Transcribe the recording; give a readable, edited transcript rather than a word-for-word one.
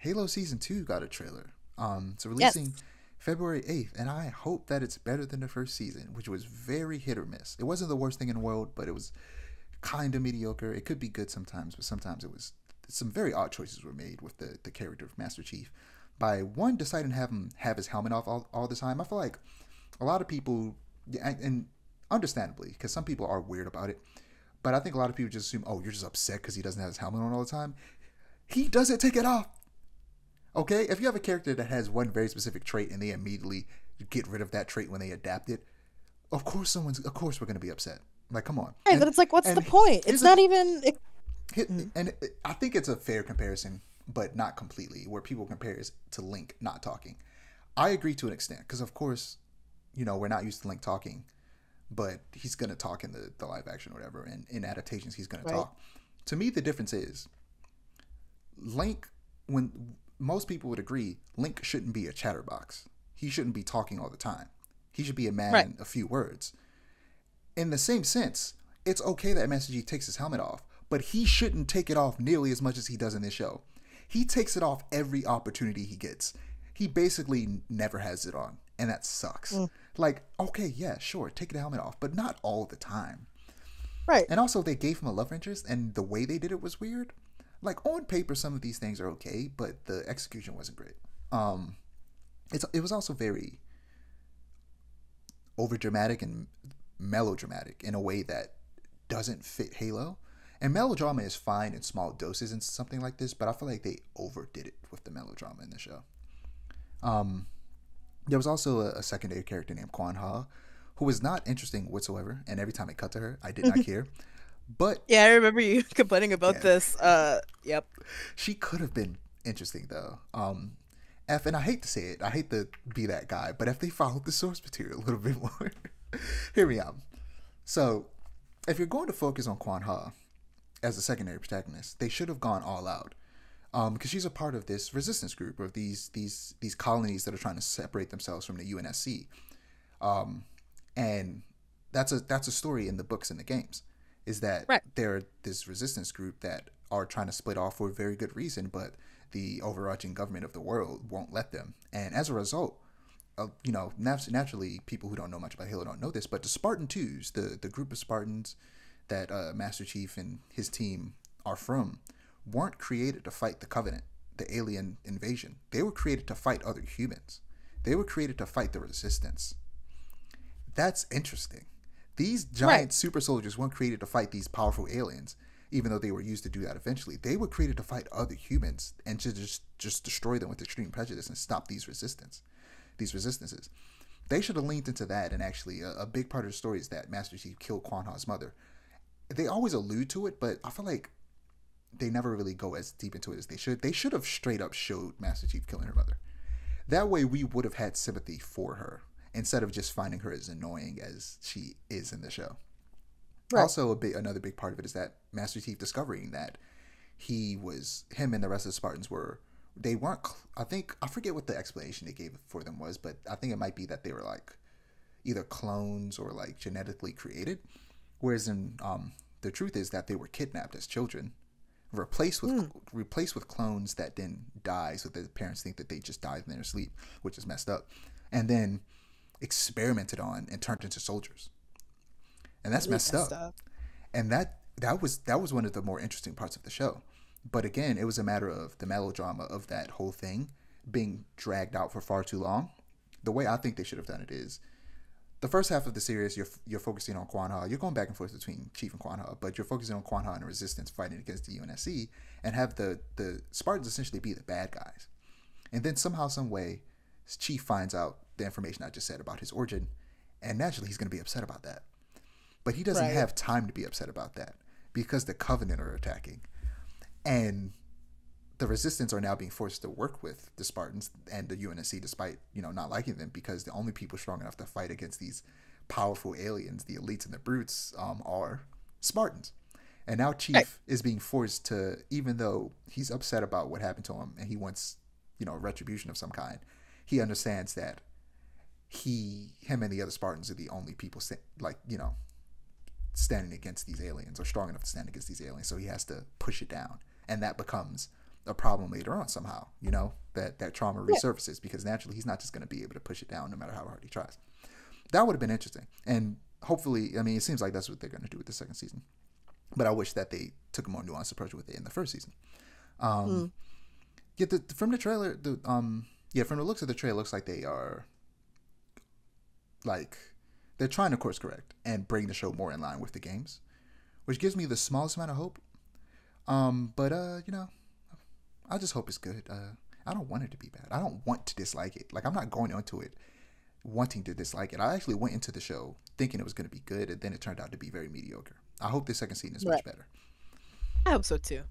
Halo Season 2 got a trailer. It's Yes. releasing February 8th, and I hope that it's better than the first season, which was very hit or miss. It wasn't the worst thing in the world, but it was kind of mediocre. It could be good sometimes, but sometimes it was some very odd choices were made with the character of Master Chief. By one deciding to have him have his helmet off all the time, I feel like a lot of people, and understandably, because some people are weird about it, but I think a lot of people just assume, oh, you're just upset because he doesn't have his helmet on all the time. He doesn't take it off. Okay, if you have a character that has one very specific trait and they immediately get rid of that trait when they adapt it, of course we're gonna be upset. Like, come on. Right, but it's like, what's the And point? here's It's a not even. and I think it's a fair comparison, but not completely. Where people compare is to Link not talking. I agree to an extent because, of course, we're not used to Link talking, but he's gonna talk in the live action or whatever, and in adaptations he's gonna Right. talk. To me, the difference is Link. When most people would agree, Link shouldn't be a chatterbox. He shouldn't be talking all the time. He should be a Right. man of few words. In the same sense, it's okay that Master Chief takes his helmet off, but he shouldn't take it off nearly as much as he does in this show. He takes it off every opportunity he gets. He basically never has it on, and that sucks. Mm. Like, okay, yeah, sure, take the helmet off, but not all the time. Right. And also, they gave him a love interest, and the way they did it was weird. Like, on paper, some of these things are okay, but the execution wasn't great. It was also very overdramatic and melodramatic in a way that doesn't fit Halo. And melodrama is fine in small doses in something like this, but I feel like they overdid it with the melodrama in the show. Um, there was also a secondary character named Kwan Ha, who was not interesting whatsoever, and every time it cut to her, I did not care. But Yeah, I remember you complaining about yeah, this. Yep. she could have been interesting though. And I hate to say it, I hate to be that guy, but if they followed the source material a little bit more, hear me out. So, if you're going to focus on Kwan Ha as a secondary protagonist, they should have gone all out. Because she's a part of this resistance group of these colonies that are trying to separate themselves from the UNSC. And that's a story in the books and the games. Is that Right. they're this resistance group that are trying to split off for a very good reason, but the overarching government of the world won't let them. And as a result, naturally, people who don't know much about Halo don't know this, but the Spartan Twos, the group of Spartans that Master Chief and his team are from, weren't created to fight the Covenant, the alien invasion. They were created to fight other humans. They were created to fight the Resistance. That's interesting. These Right. giant super soldiers weren't created to fight these powerful aliens, even though they were used to do that eventually. They were created to fight other humans and to just destroy them with extreme prejudice and stop these resistances. They should have leaned into that, and actually, a big part of the story is that Master Chief killed Kwan Ha's mother. They always allude to it, but I feel like they never really go as deep into it as they should. They should have straight up showed Master Chief killing her mother. That way, we would have had sympathy for her instead of just finding her as annoying as she is in the show. Right. Also, another big part of it is that Master Chief discovering that him and the rest of the Spartans they weren't. I forget what the explanation they gave for them was, but I think it might be that they were like either clones or like genetically created. Whereas in the truth is that they were kidnapped as children, replaced with clones that then die, so that the parents think that they just died in their sleep, which is messed up, and then experimented on and turned into soldiers, and that's Really messed messed up. up. And that was one of the more interesting parts of the show. But again, it was a matter of the melodrama of that whole thing being dragged out for far too long. The way I think they should have done it is the first half of the series, you're focusing on Kwan Ha. You're going back and forth between Chief and Kwan Ha, but you're focusing on Kwan Ha and the Resistance fighting against the UNSC, and have the Spartans essentially be the bad guys. And then somehow, some way, Chief finds out the information I just said about his origin, and naturally he's going to be upset about that. But he doesn't Right. have time to be upset about that because the Covenant are attacking, and the Resistance are now being forced to work with the Spartans and the UNSC, despite not liking them, because the only people strong enough to fight against these powerful aliens, the elites and the brutes, are Spartans. And now Right. Chief is being forced to, even though he's upset about what happened to him and he wants retribution of some kind, he understands that him and the other Spartans are the only people standing against these aliens, or strong enough to stand against these aliens. So he has to push it down, and that becomes a problem later on somehow. You know, that trauma Yeah. resurfaces because naturally he's not just going to be able to push it down no matter how hard he tries. That would have been interesting, and hopefully, I mean, it seems like that's what they're going to do with the second season. But I wish that they took a more nuanced approach with it in the first season. Yeah, from the trailer, from the looks of the trailer, it looks like they are like they're trying to course correct and bring the show more in line with the games, which gives me the smallest amount of hope. But you know, I just hope it's good. I don't want it to be bad. I don't want to dislike it. Like, I'm not going into it wanting to dislike it. I actually went into the show thinking it was going to be good, and then it turned out to be very mediocre. I hope the second season is much better. I hope so too.